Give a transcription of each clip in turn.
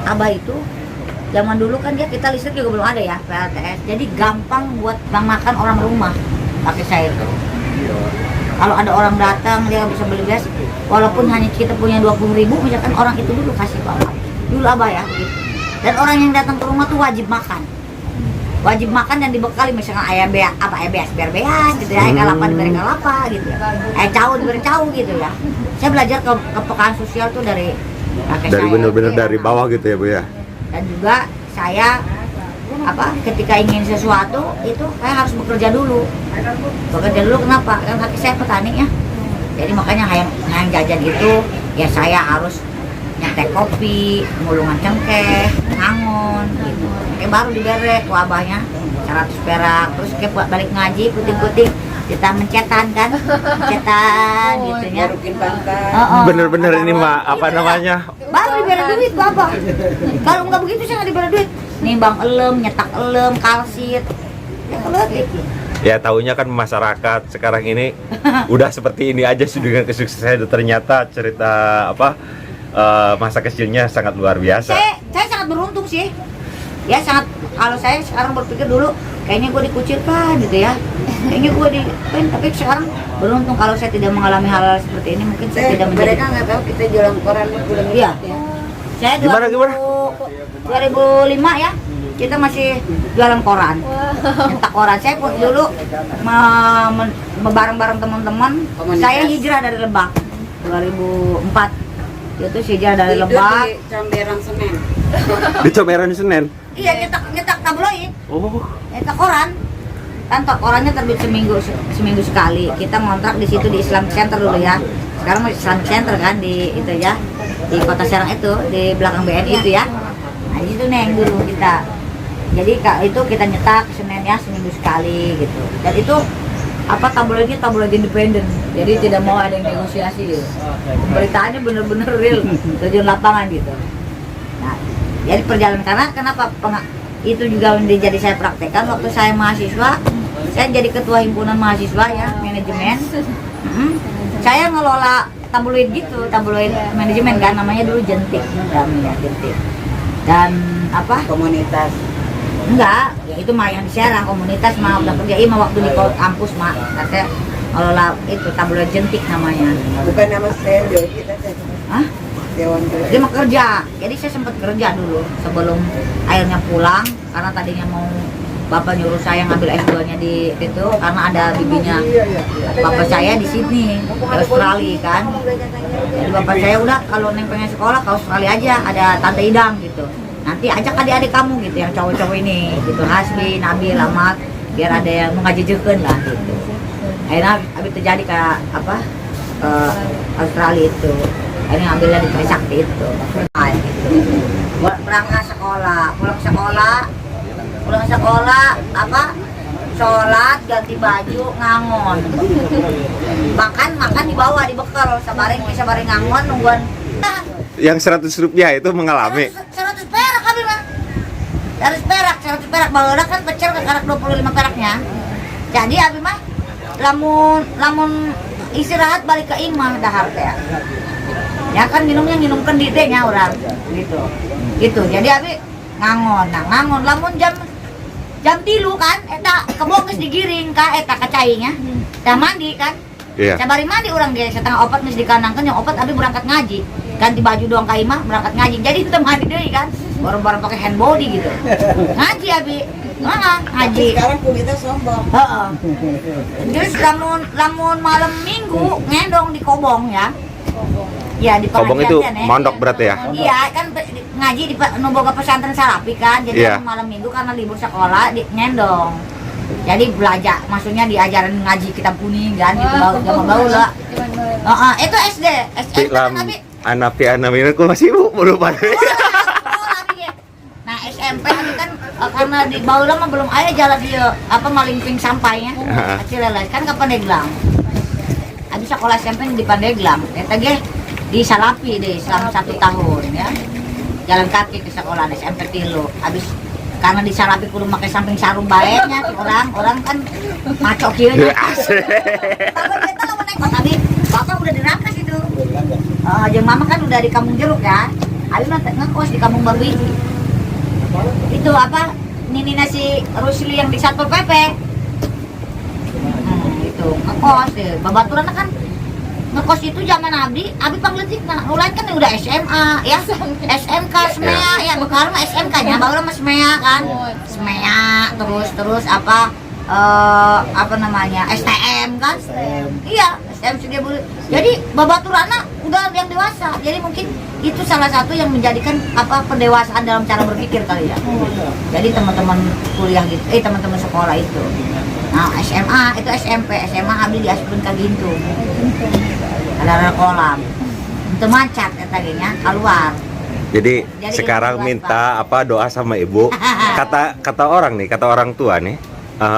Abah itu zaman dulu kan kita listrik juga belum ada ya, PLTS. Jadi gampang buat makan orang rumah pakai saya itu. Kalau ada orang datang dia bisa beli gas, walaupun hanya kita punya 20.000, misalkan orang itu dulu kasih Bapak. Dulu Abah ya gitu. Dan orang yang datang ke rumah tuh wajib makan. Wajib makan dan dibekali misalkan ayam beas gitu ya, ayam kalapa diberi kalapa gitu ya, ayam cawu diberi cawu gitu ya. Saya belajar kepekaan sosial tuh dari kakek Dari saya. bener-bener Iya. dari bawah gitu ya Bu ya. Dan juga saya ketika ingin sesuatu itu saya harus bekerja dulu. Bekerja dulu kenapa? Kan kaki saya petani ya. Jadi makanya yang jajan itu ya saya harus nyetek kopi, ngulungan cengkeh, ngangon gitu. Kayak baru diberek ke abahnya 100 perak. Terus kayak buat balik ngaji puting-puting kita mencetan kan, mencetan gitu ya. Ngarukin pangkat. Bener-bener ini mah apa namanya? Baru diberi duit Bapak. Kalau nggak begitu saya nggak diberi duit. Nimbang elem, nyetak elem, kalsit. Ya keletik. Ya tahunya kan masyarakat sekarang ini udah seperti ini aja sudah dengan kesuksesan. Ternyata cerita masa kecilnya sangat luar biasa. Saya sangat beruntung sih. Ya sangat, kalau saya sekarang berpikir dulu kayaknya gue dikucilkan gitu ya. Kayaknya gue tapi sekarang beruntung kalau saya tidak mengalami hal seperti ini, mungkin saya tidak menjadi. Mereka nggak tahu kita jualan koran bulan Iya. Saya Gimana? 2005 ya. Kita masih jualan koran, nyetak koran. Saya pun dulu bareng-bareng teman-teman. Saya hijrah dari Lebak 2004. Itu hijrah dari Lebak. Di Comberan Senen. Di Comberan Senen. Iya, nyetak tabloid, Oh. nyetak koran. Kan korannya terbit seminggu sekali. Kita ngontrak di situ di Islam Center dulu ya. Sekarang masih Islam Center kan di itu ya, di Kota Serang itu, di belakang BNI itu ya. Nah di situ Neng dulu kita. Jadi itu kita nyetak Senin ya, seminggu sekali gitu. Dan itu tabloidnya tabloid independen. Jadi tidak mau ada yang negosiasi gitu. Pemberitaannya bener-bener real, terjun lapangan gitu. Nah, jadi perjalanan karena kenapa itu juga menjadi saya praktekkan waktu saya mahasiswa. Saya jadi ketua himpunan mahasiswa ya, manajemen. Saya ngelola tabloid gitu, tabloid manajemen kan, namanya dulu Jentik, namanya Jentik. Dan Komunitas. enggak, ya itu mah yang di Serang, komunitas mah udah kerja mah waktu di kampus mah. Saya ngelola itu tabloid Jentik namanya. Bukan nama saya Dewi kita. Hah? Dewan kerja. Dia mau kerja, jadi saya sempat kerja dulu sebelum akhirnya pulang karena tadinya mau bapak nyuruh saya ngambil S2-nya di itu karena ada bibinya bapak saya di Sydney, di Australia kan. Jadi bapak saya udah kalau Neng pengen sekolah ke Australia aja, ada Tante Idang gitu. Nanti ajak adik-adik kamu gitu yang cowok-cowok ini gitu, Hasbi, Nabil, Ahmad, biar ada yang mengajejekeun lah gitu. Akhirnya habis terjadi ke Australia itu. Ini ngambilnya di Trisakti itu. Berangkat sekolah, pulang sekolah sholat, ganti baju, ngangon. Makan dibawa di bekal, sabaring ngangon nungguan. Yang 100 rupiah itu mengalami 100 perak kami mah. 100 perak baheula kan pecel ke karak 25 peraknya. Jadi abi mah lamun istirahat balik ke imah dahar teh. Ya kan minum kendite nya orang gitu. Jadi abi ngangon lamun jam 3 kan eta kebong geus digiring ka eta kacaingnya. Dah mandi kan. Iya. Sabari mandi urang ge setengah 4 geus dikanangkeun yang 4 abi berangkat ngaji. Ganti baju doang ka imah berangkat ngaji. Jadi teu mandi deui kan. Baru-baru pakai hand body gitu. Ngaji abi. Ngaji. Sekarang kulitnya sombong. Heeh. Terus lamun malam Minggu ngendong di Kobong ya. Ya di Kobong itu pengajian ya. mondok berarti ya? Iya kan ngaji di boga pesantren Salapi kan. Jadi Iya. malam Minggu karena libur sekolah ngendong. Jadi belajar, maksudnya diajarin ngaji kitab kuning kan gitu baula. Itu SD Film kan tapi Anapi Anamina aku masih belum pada. Nah SMP itu kan karena di baula mah belum aya jalan dia malingping sampainya. Kecil leles kan ke Pandeglang. Habis sekolah SMP di Pandeglang, eta ge di Salapi deh selama 1 tahun ya. Jalan kaki ke sekolah SMP tilu. Habis karena di Salapi kudu pakai samping sarung baeknya orang kan maco kieu nya. Bapak kita lamun naik tadi, bapak udah dirangkas itu. Jeung mama kan udah di Kampung Jeruk ya. Abi ngekos di Kampung Baru ini. Itu apa? Nini nasi Rusli yang di Satpol PP. Itu ngekos deh. Babaturan kan ngekos itu zaman Abi pangletikna. Mulai kan udah SMA ya. SMK SMEA ya, bukan mah SMK-nya, baru mah SMEA kan. SMEA terus apa namanya? STM kan? Iya, STM Setiabudi. Jadi babaturana udah yang dewasa. Jadi mungkin itu salah satu yang menjadikan apa pendewasaan dalam cara berpikir kali ya. Jadi teman-teman kuliah gitu, teman-teman sekolah itu. Nah, SMA itu SMP, SMA Abi diasupan ke Gintung. Ada kolam. Untuk mancat katanya keluar. Jadi Jadi sekarang itu minta apa doa sama ibu. Kata orang nih, kata orang tua nih,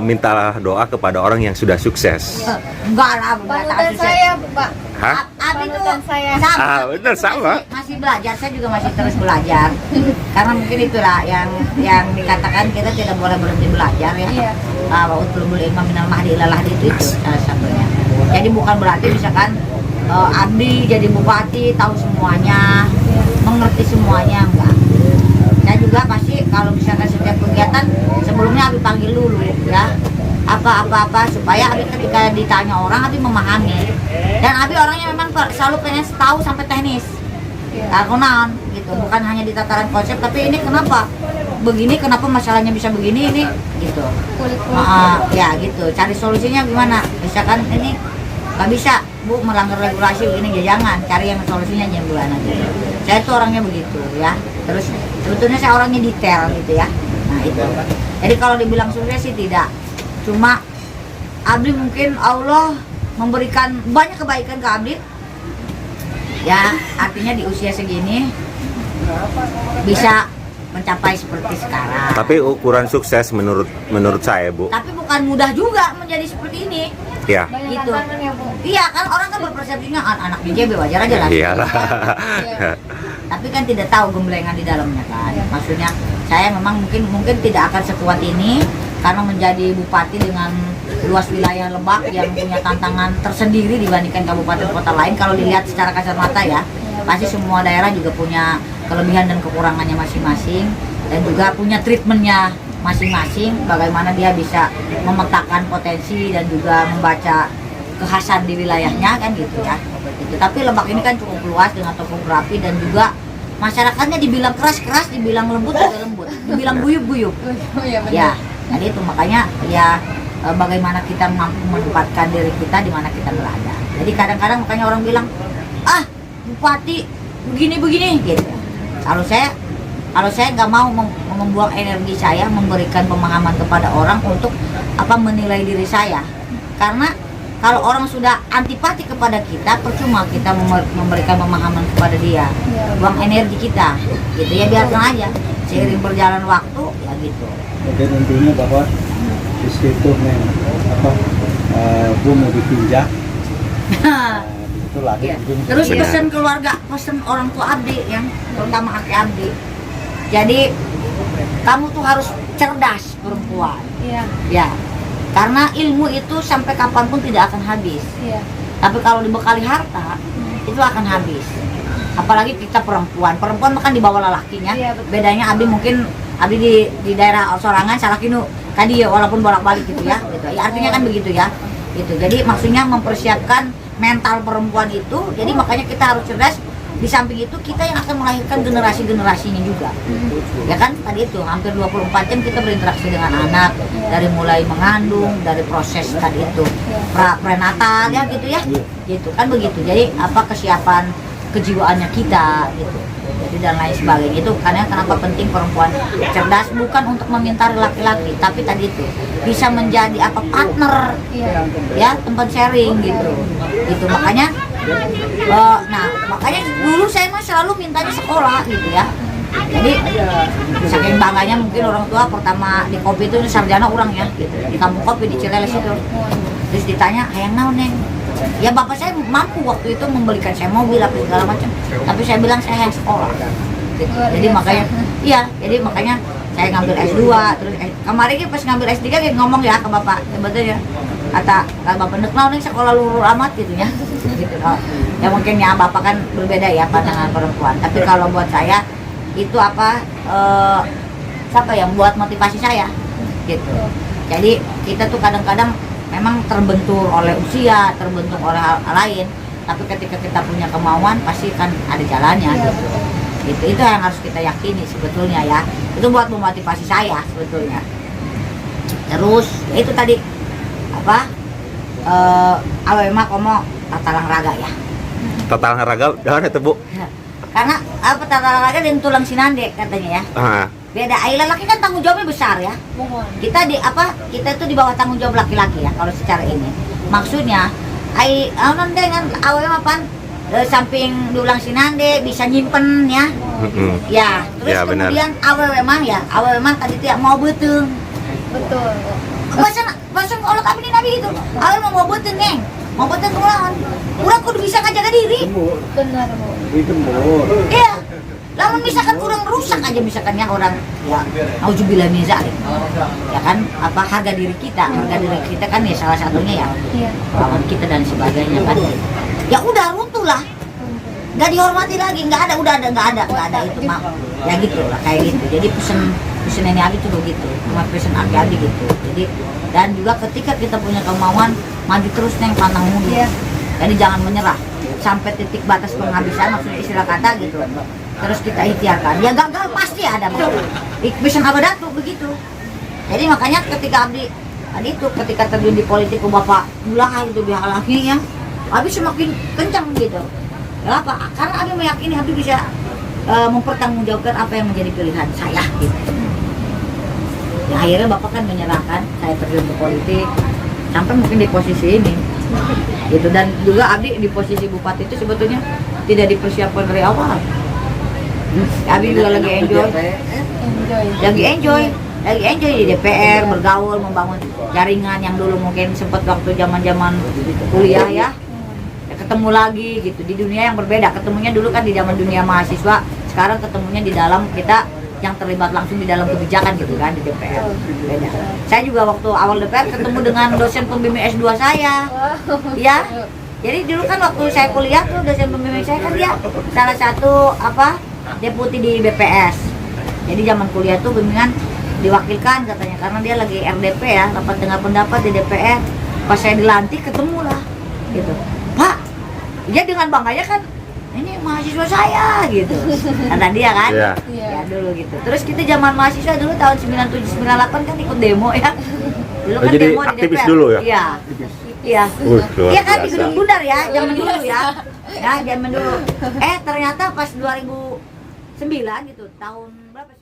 mintalah doa kepada orang yang sudah sukses. Enggak lah, Panutan saya, Pak. Hah? Abi tuh Panutan saya. sama. Benar sama. Masih belajar, saya juga masih terus belajar. Karena mungkin itulah yang dikatakan kita tidak boleh berhenti belajar ya. Iya. Wa utlubul ilma minal mahdi ilal lahdi itu salah satunya. Jadi bukan berarti misalkan Abi jadi bupati tahu semuanya, mengerti semuanya, enggak. Saya juga pasti kalau misalkan setiap kegiatan sebelumnya Abi panggil dulu ya apa supaya Abi ketika ditanya orang Abi memahami. Dan Abi orangnya memang selalu pengen tahu sampai teknis. Karena gitu, bukan hanya di tataran konsep tapi ini kenapa begini, kenapa masalahnya bisa begini ini gitu. Ya gitu, cari solusinya gimana. Misalkan ini nggak bisa Bu melanggar regulasi begini ya jangan, cari yang solusinya jangan bulan aja. Saya itu orangnya begitu ya. Terus sebetulnya saya orangnya detail gitu ya. Nah itu. Jadi kalau dibilang sukses sih tidak. Cuma Abi mungkin Allah memberikan banyak kebaikan ke Abi. Ya artinya di usia segini bisa mencapai seperti sekarang. Tapi ukuran sukses menurut saya, Bu. Tapi bukan mudah juga menjadi seperti ini. Ya. Banyak Gitu. tantangan ya, Bu. Iya kan orang kan berpersepsinya anak JB wajar aja lah. Iyalah. Tapi kan tidak tahu gemblengan di dalamnya kan. Maksudnya saya memang mungkin tidak akan sekuat ini karena menjadi bupati dengan luas wilayah Lebak yang punya tantangan tersendiri dibandingkan kabupaten kota lain. Kalau dilihat secara kasar mata ya, pasti semua daerah juga punya kelebihan dan kekurangannya masing-masing dan juga punya treatmentnya masing-masing. Bagaimana dia bisa memetakan potensi dan juga membaca kekhasan di wilayahnya kan gitu ya. Gitu. Tapi Lebak ini kan cukup luas dengan topografi dan juga masyarakatnya dibilang keras-keras, dibilang lembut juga lembut, dibilang guyup-guyup. Oh iya benar. Ya, jadi itu makanya ya bagaimana kita mampu menempatkan diri kita di mana kita berada. Jadi kadang-kadang makanya orang bilang, bupati begini-begini gitu. Kalau saya nggak mau membuang energi saya memberikan pemahaman kepada orang untuk menilai diri saya. Karena kalau orang sudah antipati kepada kita, percuma kita memberikan pemahaman kepada dia. Buang energi kita, gitu ya, biarkan aja. Seiring berjalan waktu, ya gitu. Jadi intinya bahwa di situ Bu mau dipinjak. Itu lagi. Ya. Terus pesan keluarga, pesan orang tua Abdi yang terutama kakek Abdi. Jadi kamu tuh harus cerdas perempuan. Iya. Ya. Karena ilmu itu sampai kapanpun tidak akan habis. Iya. Tapi kalau dibekali harta, itu akan habis. Apalagi kita perempuan makan di bawah lelakinya. Iya, betul. Bedanya Abdi mungkin di daerah Sorangan salakinu kadi ya walaupun bolak-balik gitu ya. Gitu. Ya artinya kan begitu ya. Gitu. Jadi maksudnya mempersiapkan mental perempuan itu. Jadi makanya kita harus cerdas. Di samping itu kita yang akan melahirkan generasi-generasinya juga. Ya kan tadi itu hampir 24 jam kita berinteraksi dengan anak dari mulai mengandung, dari proses tadi itu prenatal ya gitu ya. Gitu kan begitu. Jadi kesiapan kejiwaannya kita gitu. Jadi dan lain sebagainya itu karena kenapa penting perempuan cerdas bukan untuk meminta laki-laki tapi tadi itu bisa menjadi partner ya tempat sharing gitu. Gitu makanya makanya dulu saya mah selalu mintanya sekolah gitu ya. Jadi saking bangganya mungkin orang tua pertama di kopi itu sarjana orang ya gitu. Di kampung kopi di Cileles itu. Terus ditanya, "Hayang naon, Neng?" Ya bapak saya mampu waktu itu membelikan saya mobil apa segala macam. Tapi saya bilang saya yang sekolah. Gitu. Jadi makanya saya ngambil S2 terus kemarin pas ngambil S3 ngomong ya ke bapak sebetulnya kata bapak nek naon sekolah luhur amat gitu ya. Gitu loh. Ya mungkin ya bapak kan berbeda ya pandangan perempuan. Tapi kalau buat saya itu siapa yang buat motivasi saya gitu. Jadi kita tuh kadang-kadang memang terbentur oleh usia, terbentur oleh hal lain, tapi ketika kita punya kemauan pasti kan ada jalannya gitu. Itu yang harus kita yakini sebetulnya ya. Itu buat memotivasi saya sebetulnya. Terus ya itu tadi apa awewe mah komo tatalang raga ya. Tatalang raga dahan itu Bu. Karena apa tatalang raga dan tulang sinande katanya ya. Beda ai laki kan tanggung jawabnya besar ya. Kita kita itu di bawah tanggung jawab laki-laki ya kalau secara ini. Maksudnya ai anon dengan awewe mah pan samping diulang sinande bisa nyimpen ya. Ya, terus ya, kemudian awewe mah tadi tuh ya mau betung. Betul. Bahasa kalau kami nabi itu, awewe mau betung neng, mau betung ulangan. Urang kudu bisa ngajaga diri. Benar, Bu. Itu mur. Iya. Lamun misalkan orang rusak aja misalkan ya orang ya nauzubillah min zalik. Ya kan harga diri kita kan ya salah satunya ya. Iya. Lawan kita dan sebagainya kan. Ya udah runtuh lah. Nggak dihormati lagi, nggak ada itu mah. Ya gitu lah kayak gitu. Jadi pesen ini Abi tuh begitu, sama pesen Abi gitu. Jadi dan juga ketika kita punya kemauan maju terus neng pantang mundur. Iya. Jadi jangan menyerah sampai titik batas penghabisan maksudnya istilah kata gitu. Terus kita ikhtiarkan. Ya gagal pasti ada pesen abadat tuh begitu. Jadi makanya ketika Abi itu ketika terjun di politik ke Bapak ulah itu dihalangi ya. Abi semakin kencang gitu. Kenapa? Karena Abi meyakini Abi bisa mempertanggungjawabkan apa yang menjadi pilihan saya gitu. Ya akhirnya Bapak kan menyerahkan saya terjun ke politik sampai mungkin di posisi ini gitu. Dan juga Abi di posisi bupati itu sebetulnya tidak dipersiapkan dari awal. Abi juga lagi enjoy di DPR, bergaul, membangun jaringan yang dulu mungkin sempat waktu zaman kuliah ya ketemu lagi gitu di dunia yang berbeda. Ketemunya dulu kan di zaman dunia mahasiswa, sekarang ketemunya di dalam kita yang terlibat langsung di dalam kebijakan gitu kan di DPR. Beda. Saya juga waktu awal DPR ketemu dengan dosen pembimbing S2 saya. Ya. Jadi dulu kan waktu saya kuliah tuh dosen pembimbing saya kan dia salah satu deputi di BPS. Jadi zaman kuliah tuh bimbingan diwakilkan katanya karena dia lagi RDP ya, rapat dengar pendapat di DPR. Pas saya dilantik ketemu lah gitu. Pak, dia dengan bangganya kan ini mahasiswa saya gitu. Kata dia kan. Ya dulu gitu. Terus kita zaman mahasiswa dulu tahun 97 98 kan ikut demo ya. Dulu kan jadi demo di aktivis DPR. dulu ya? Iya. Iya. Luar Iya kan di biasa. Gedung Bundar ya, zaman dulu ya. Ya, zaman dulu. Ternyata pas 2009 gitu, tahun berapa?